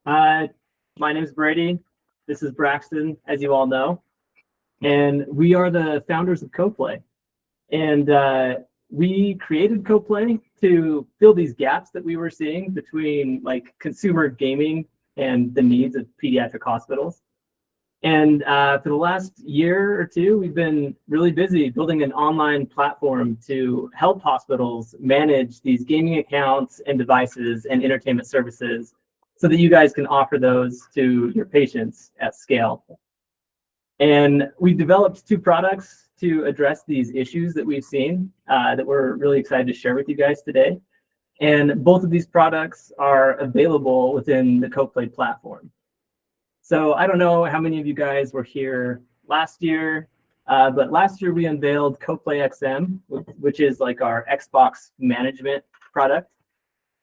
Uh, my name is Brady. This is Braxton, as you all know, and we are the founders of CoPlay. And we created CoPlay to fill these gaps that we were seeing between like consumer gaming and the needs of pediatric hospitals. And for the last year or two, we've been really busy building an online platform to help hospitals manage these gaming accounts and devices and entertainment services so that you guys can offer those to your patients at scale. And we've developed two products to address these issues that we've seen that we're really excited to share with you guys today. And both of these products are available within the CoPlay platform. So I don't know how many of you guys were here last year, but last year we unveiled CoPlay XM, which is like our Xbox management product.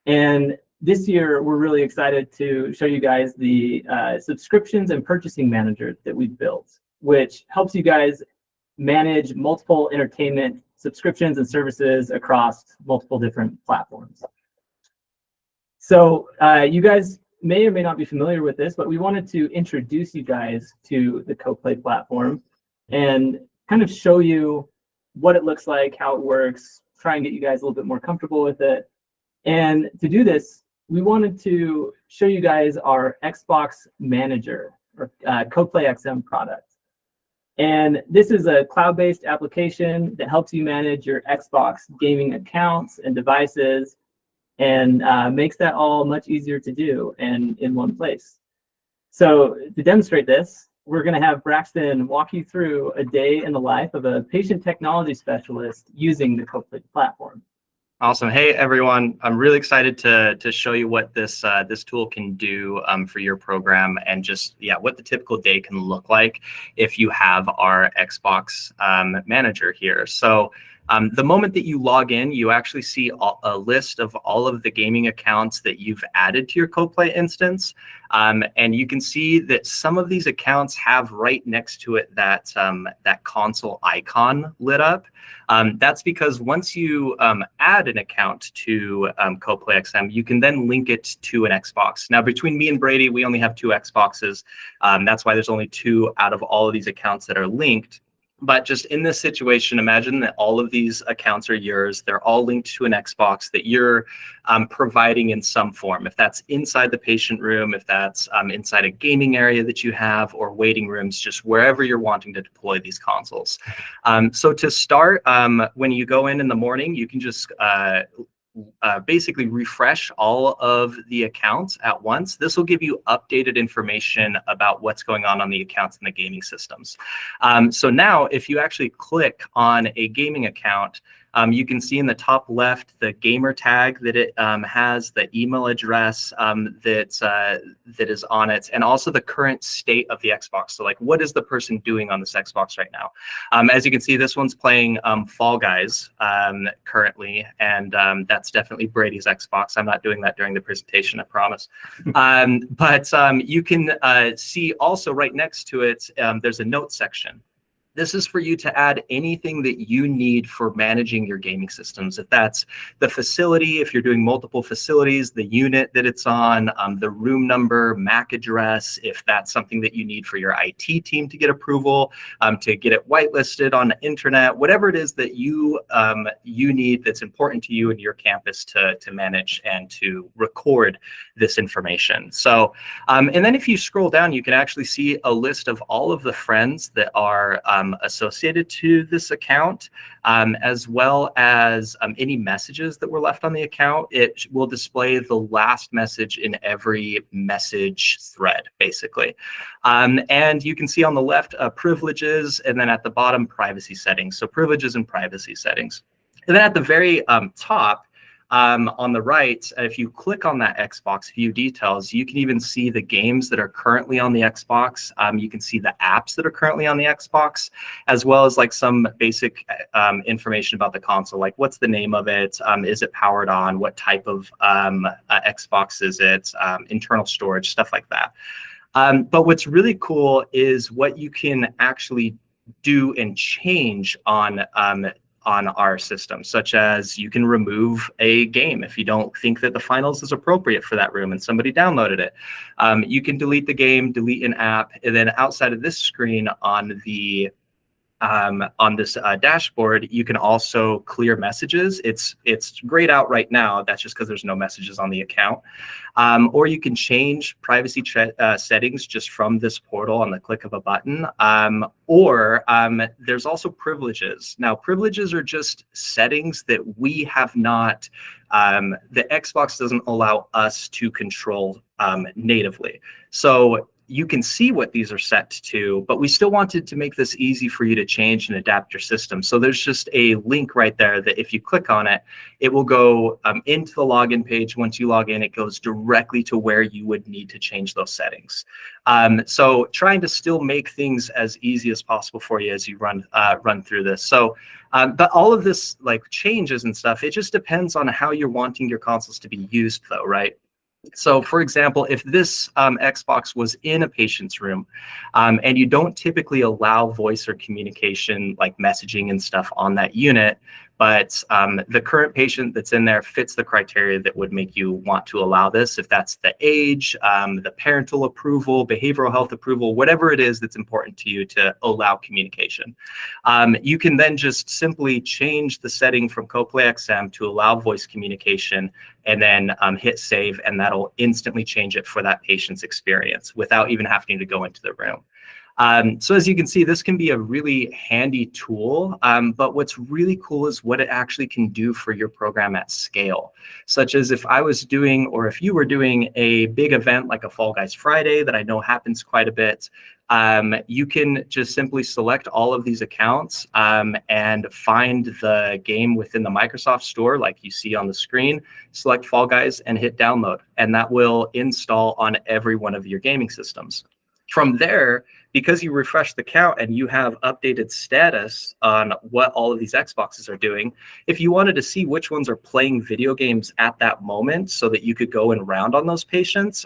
And this year we're really excited to show you guys the subscriptions and purchasing manager that we've built, which helps you guys manage multiple entertainment subscriptions and services across multiple different platforms. So you guys may or may not be familiar with this, but we wanted to introduce you guys to the CoPlay platform and kind of show you what it looks like, how it works, try and get you guys a little bit more comfortable with it. And to do this, we wanted to show you guys our Xbox Manager, or CoPlay XM product. And this is a cloud-based application that helps you manage your Xbox gaming accounts and devices and makes that all much easier to do and in one place. So to demonstrate this, we're going to have Braxton walk you through a day in the life of a patient technology specialist using the CoPlay platform. Awesome. Hey, everyone. I'm really excited to show you what this tool can do for your program and just, what the typical day can look like if you have our Xbox manager here. So the moment that you log in, you actually see a list of all of the gaming accounts that you've added to your CoPlay instance. And you can see that some of these accounts have right next to it that console icon lit up. That's because once you add an account to CoPlay XM, you can then link it to an Xbox. Now, between me and Brady, we only have two Xboxes. That's why there's only two out of all of these accounts that are linked. But just in this situation, imagine that all of these accounts are yours. They're all linked to an Xbox that you're providing in some form. If that's inside the patient room, if that's inside a gaming area that you have, or waiting rooms, just wherever you're wanting to deploy these consoles. So to start, when you go in the morning, you can just basically refresh all of the accounts at once. This will give you updated information about what's going on the accounts in the gaming systems. So now if you actually click on a gaming account, you can see in the top left the gamer tag that it has, the email address that is on it, and also the current state of the Xbox. So like, what is the person doing on this Xbox right now? As you can see, this one's playing Fall Guys currently, and that's definitely Brady's Xbox. I'm not doing that during the presentation, I promise. But you can see also right next to it, there's a note section. This is for you to add anything that you need for managing your gaming systems. If that's the facility, if you're doing multiple facilities, the unit that it's on, the room number, MAC address, if that's something that you need for your IT team to get approval, to get it whitelisted on the internet, whatever it is that you need that's important to you and your campus to manage and to record this information. So, and then if you scroll down, you can actually see a list of all of the friends that are associated to this account, as well as any messages that were left on the account. It will display the last message in every message thread, basically. And you can see on the left privileges, and then at the bottom privacy settings. So privileges and privacy settings. And then at the very top, on the right, if you click on that Xbox view details, you can even see the games that are currently on the Xbox. You can see the apps that are currently on the Xbox, as well as like some basic information about the console, like what's the name of it, is it powered on, what type of Xbox is it, internal storage, stuff like that. But what's really cool is what you can actually do and change on on our system, such as you can remove a game if you don't think that the finals is appropriate for that room and somebody downloaded it. You can delete the game, delete an app, and then outside of this screen on this dashboard, you can also clear messages. It's grayed out right now. That's just because there's no messages on the account. Or you can change privacy settings just from this portal on the click of a button. Or there's also privileges. Now, privileges are just settings that we have not, the Xbox doesn't allow us to control natively. So you can see what these are set to, but we still wanted to make this easy for you to change and adapt your system. So there's just a link right there that if you click on it, it will go into the login page. Once you log in, it goes directly to where you would need to change those settings. So trying to still make things as easy as possible for you as you run through this. So, but all of this like changes and stuff, it just depends on how you're wanting your consoles to be used though, right? So for example, if this Xbox was in a patient's room and you don't typically allow voice or communication like messaging and stuff on that unit, but the current patient that's in there fits the criteria that would make you want to allow this, if that's the age, the parental approval, behavioral health approval, whatever it is that's important to you to allow communication. You can then just simply change the setting from CoPlay XM to allow voice communication and then hit save, and that'll instantly change it for that patient's experience without even having to go into the room. So as you can see, this can be a really handy tool, but what's really cool is what it actually can do for your program at scale, such as if I was doing, or if you were doing a big event like a Fall Guys Friday that I know happens quite a bit, you can just simply select all of these accounts and find the game within the Microsoft Store like you see on the screen, select Fall Guys and hit download, and that will install on every one of your gaming systems. From there, because you refresh the account and you have updated status on what all of these Xboxes are doing, if you wanted to see which ones are playing video games at that moment so that you could go and round on those patients,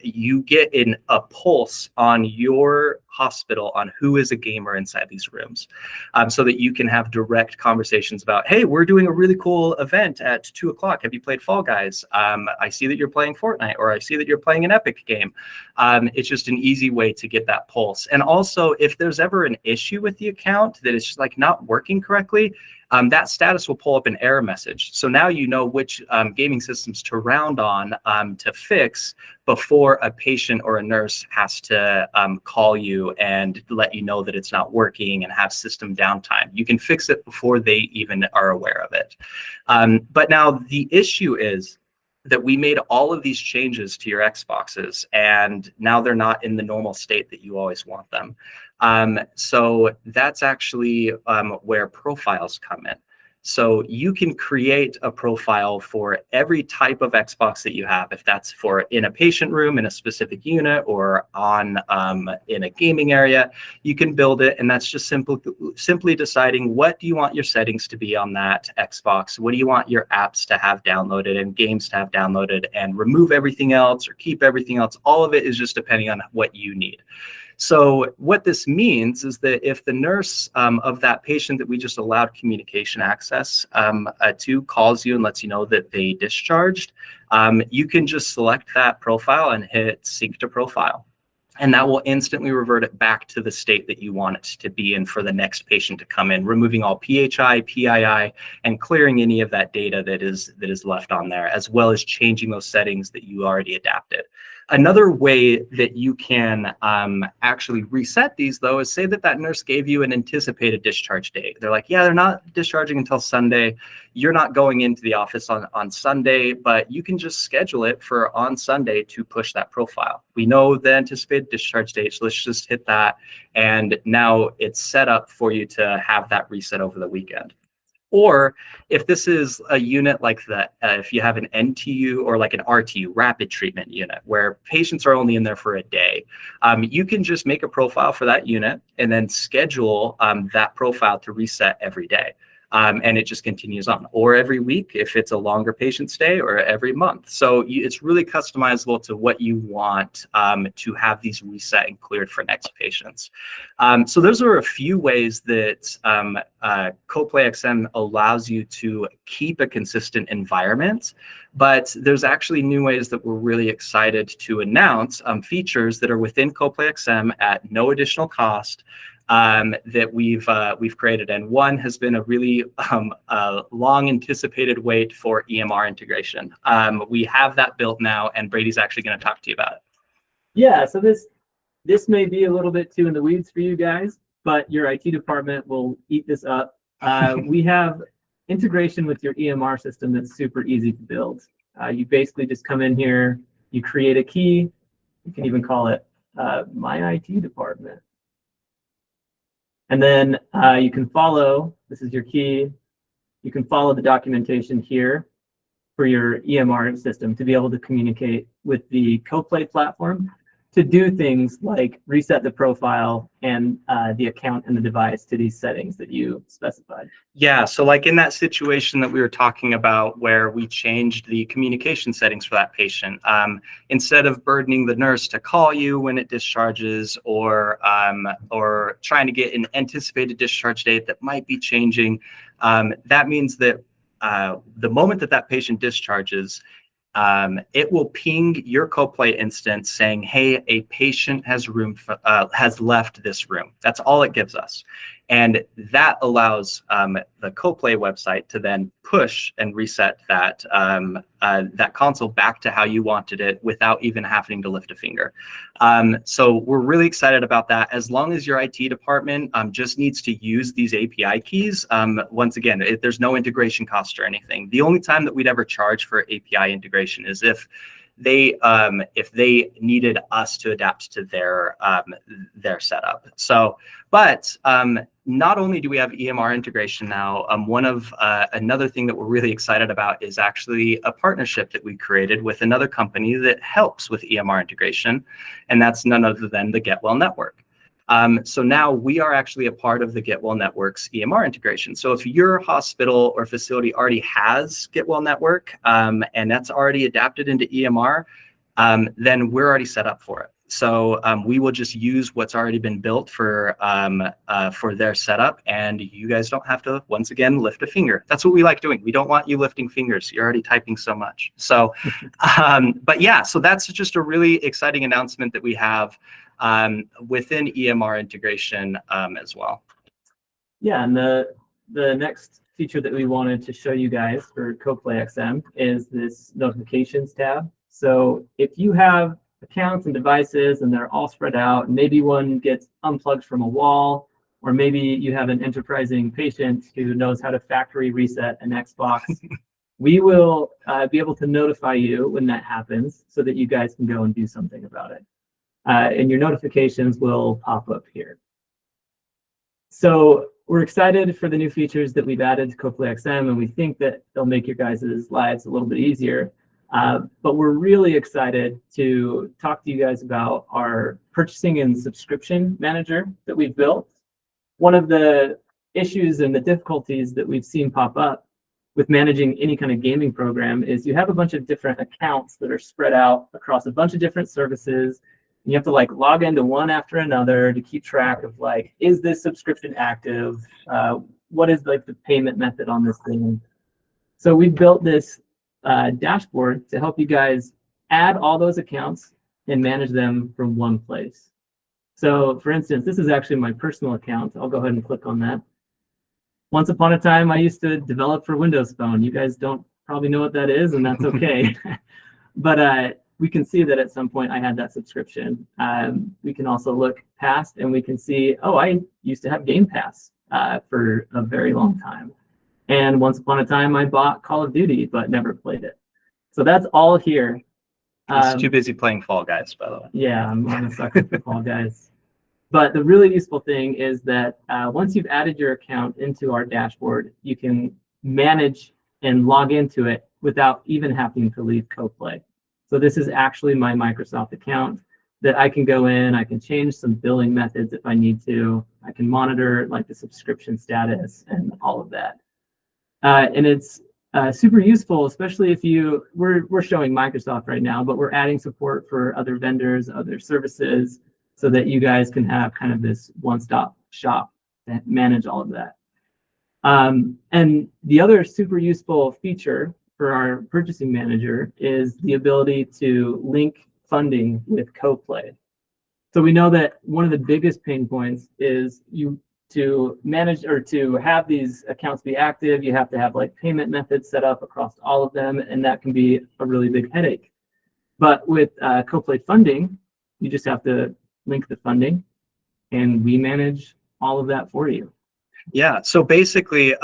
you get a pulse on your hospital on who is a gamer inside these rooms, so that you can have direct conversations about, hey, we're doing a really cool event at 2 o'clock. Have you played Fall Guys? I see that you're playing Fortnite, or I see that you're playing an Epic game. It's just an easy way to get that pulse. And also, if there's ever an issue with the account that is just like not working correctly, that status will pull up an error message. So now you know which gaming systems to round on to fix before a patient or a nurse has to call you and let you know that it's not working and have system downtime. You can fix it before they even are aware of it. But now the issue is that we made all of these changes to your Xboxes, and now they're not in the normal state that you always want them. So that's actually where profiles come in. So you can create a profile for every type of Xbox that you have, if that's for in a patient room, in a specific unit, or on in a gaming area, you can build it. And that's just simply deciding what do you want your settings to be on that Xbox? What do you want your apps to have downloaded and games to have downloaded, and remove everything else or keep everything else. All of it is just depending on what you need. So what this means is that if the nurse of that patient that we just allowed communication access to calls you and lets you know that they discharged, you can just select that profile and hit sync to profile. And that will instantly revert it back to the state that you want it to be in for the next patient to come in, removing all PHI, PII, and clearing any of that data that is left on there, as well as changing those settings that you already adapted. Another way that you can actually reset these, though, is say that nurse gave you an anticipated discharge date. They're like, yeah, they're not discharging until Sunday. You're not going into the office on Sunday, but you can just schedule it for on Sunday to push that profile. We know the anticipated discharge date, so let's just hit that. And now it's set up for you to have that reset over the weekend. Or if this is a unit like that, if you have an NTU or like an RTU, rapid treatment unit, where patients are only in there for a day, you can just make a profile for that unit and then schedule that profile to reset every day. And it just continues on, or every week if it's a longer patient stay, or every month. So it's really customizable to what you want to have these reset and cleared for next patients. So those are a few ways that CoPlay XM allows you to keep a consistent environment, but there's actually new ways that we're really excited to announce, features that are within CoPlay XM at no additional cost, that we've created. And one has been a really long anticipated wait for EMR integration. We have that built now, and Brady's actually going to talk to you about it. Yeah, so this may be a little bit too in the weeds for you guys, but your IT department will eat this up. We have integration with your EMR system that's super easy to build. You basically just come in here, you create a key. You can even call it my IT department. And then you can follow, this is your key, you can follow the documentation here for your EMR system to be able to communicate with the CoPlay platform to do things like reset the profile and the account and the device to these settings that you specified. Yeah, so like in that situation that we were talking about where we changed the communication settings for that patient, instead of burdening the nurse to call you when it discharges, or trying to get an anticipated discharge date that might be changing, that means that the moment that patient discharges, it will ping your CoPlay instance saying, hey, a patient has left this room. That's all it gives us. And that allows the CoPlay website to then push and reset that console back to how you wanted it without even having to lift a finger. So we're really excited about that. As long as your IT department just needs to use these API keys, once again, there's no integration cost or anything. The only time that we'd ever charge for API integration is if they needed us to adapt to their setup. So, but not only do we have EMR integration now, another thing that we're really excited about is actually a partnership that we created with another company that helps with EMR integration, and that's none other than the Get Well Network. So now we are actually a part of the Get Well Network's EMR integration. So if your hospital or facility already has Get Well Network, and that's already adapted into EMR, then we're already set up for it. So we will just use what's already been built for their setup, and you guys don't have to, once again, lift a finger. That's what we like doing. We don't want you lifting fingers. You're already typing so much. So, but yeah, so that's just a really exciting announcement that we have within EMR integration as well. Yeah, and the next feature that we wanted to show you guys for CoPlay XM is this notifications tab. So if you have accounts and devices and they're all spread out, maybe one gets unplugged from a wall, or maybe you have an enterprising patient who knows how to factory reset an Xbox, we will be able to notify you when that happens so that you guys can go and do something about it. And your notifications will pop up here. So we're excited for the new features that we've added to CoPlay XM, and we think that they'll make your guys' lives a little bit easier. But we're really excited to talk to you guys about our purchasing and subscription manager that we've built. One of the issues and the difficulties that we've seen pop up with managing any kind of gaming program is you have a bunch of different accounts that are spread out across a bunch of different services. You have to like log into one after another to keep track of like, is this subscription active? What is like the payment method on this thing? So we built this dashboard to help you guys add all those accounts and manage them from one place. So for instance, this is actually my personal account. I'll go ahead and click on that. Once upon a time, I used to develop for Windows Phone. You guys don't probably know what that is, and that's okay. But we can see that at some point I had that subscription. We can also look past and we can see, oh, I used to have Game Pass for a very long time. And once upon a time, I bought Call of Duty, but never played it. So that's all here. He's too busy playing Fall Guys, by the way. Yeah, I'm a sucker for Fall Guys. But the really useful thing is that once you've added your account into our dashboard, you can manage and log into it without even having to leave CoPlay. So this is actually my Microsoft account that I can go in, I can change some billing methods if I need to. I can monitor like the subscription status and all of that. And it's super useful, especially if we're showing Microsoft right now, but we're adding support for other vendors, other services, so that you guys can have kind of this one-stop shop to manage all of that. And the other super useful feature for our purchasing manager is the ability to link funding with CoPlay. So we know that one of the biggest pain points is to manage or to have these accounts be active, you have to have like payment methods set up across all of them, and that can be a really big headache. But with CoPlay funding, you just have to link the funding, and we manage all of that for you. Yeah, so basically,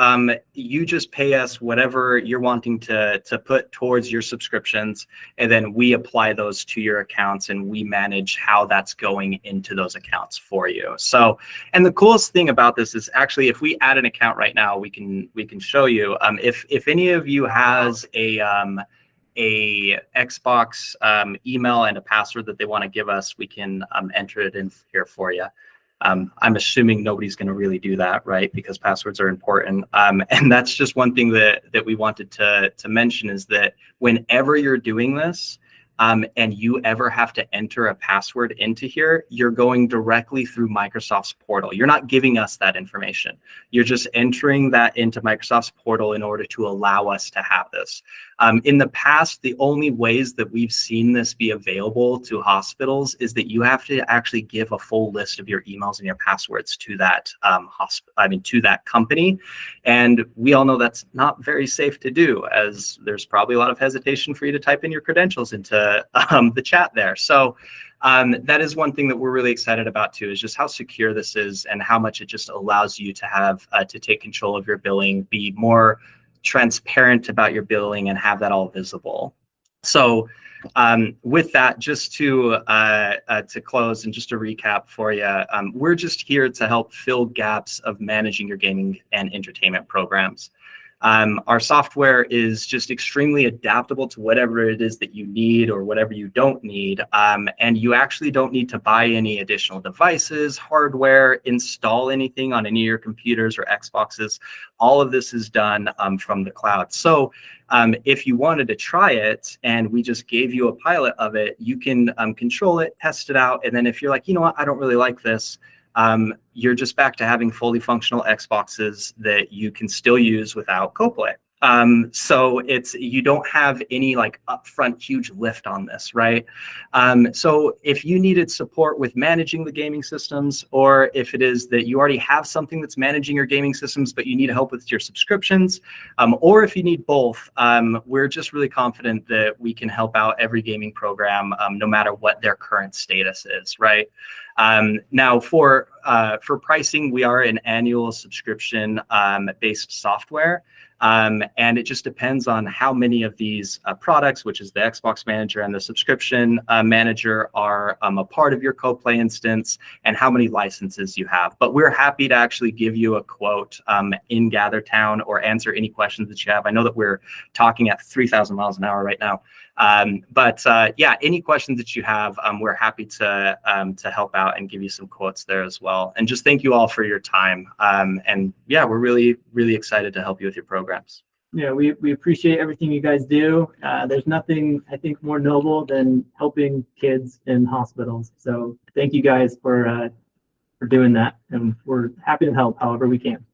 you just pay us whatever you're wanting to put towards your subscriptions, and then we apply those to your accounts, and we manage how that's going into those accounts for you. So, and the coolest thing about this is actually, if we add an account right now, we can show you. If any of you has a Xbox email and a password that they want to give us, we can enter it in here for you. I'm assuming nobody's going to really do that, right? Because passwords are important. And that's just one thing that we wanted to mention, is that whenever you're doing this, and you ever have to enter a password into here, you're going directly through Microsoft's portal. You're not giving us that information. You're just entering that into Microsoft's portal in order to allow us to have this. In the past, the only ways that we've seen this be available to hospitals is that you have to actually give a full list of your emails and your passwords to that to that company. And we all know that's not very safe to do, as there's probably a lot of hesitation for you to type in your credentials into the chat there. So that is one thing that we're really excited about too, is just how secure this is and how much it just allows you to have to take control of your billing, be more transparent about your billing, and have that all visible. So with that, just to close and just to recap for you, we're just here to help fill gaps of managing your gaming and entertainment programs. Our software is just extremely adaptable to whatever it is that you need or whatever you don't need. And you actually don't need to buy any additional devices, hardware, install anything on any of your computers or Xboxes. All of this is done from the cloud. So if you wanted to try it and we just gave you a pilot of it, you can control it, test it out. And then if you're like, you know what, I don't really like this, you're just back to having fully functional Xboxes that you can still use without CoPlay. So you don't have any like upfront huge lift on this, right? So if you needed support with managing the gaming systems, or if it is that you already have something that's managing your gaming systems, but you need help with your subscriptions, or if you need both, we're just really confident that we can help out every gaming program, no matter what their current status is, right? Now for pricing, we are an annual subscription based software. And it just depends on how many of these products, which is the Xbox Manager and the Subscription Manager, are a part of your CoPlay instance, and how many licenses you have. But we're happy to actually give you a quote in GatherTown or answer any questions that you have. I know that we're talking at 3,000 miles an hour right now. Yeah, any questions that you have, we're happy to help out and give you some quotes there as well. And just thank you all for your time. And yeah, we're really, really excited to help you with your programs. Yeah, we appreciate everything you guys do. There's nothing, I think, more noble than helping kids in hospitals. So thank you guys for doing that, and we're happy to help however we can.